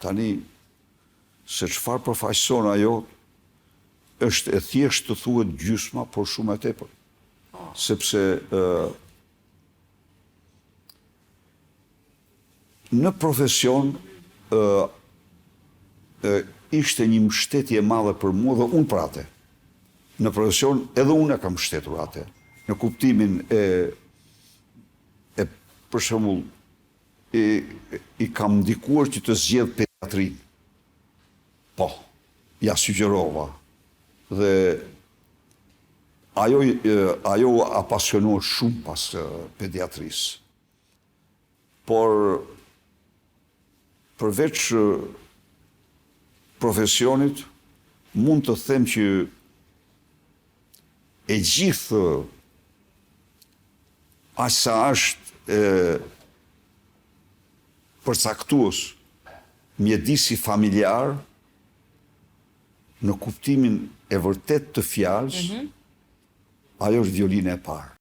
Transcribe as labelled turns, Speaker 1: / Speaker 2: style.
Speaker 1: Tani, se çfarë përfaqëson ajo, është e thjesht të thuhet gjysma, por shumë e tepër. Sepse në profesion ishte një mbështetje e madhe për mua dhe unë për atë. Në profesion edhe unë e kam mbështetur atë. Në kuptimin e për shembull i kam ndikuar që të zgjedh pediatrin. Po, ja sugjerova. Dhe ajo apasionua shumë pas pediatrisë. Por përveç profesionit, mund të them që e gjithë aq sa është përcaktues mjedisi familjar në kuptimin e vërtet të fjalës, ajo është violina e parë.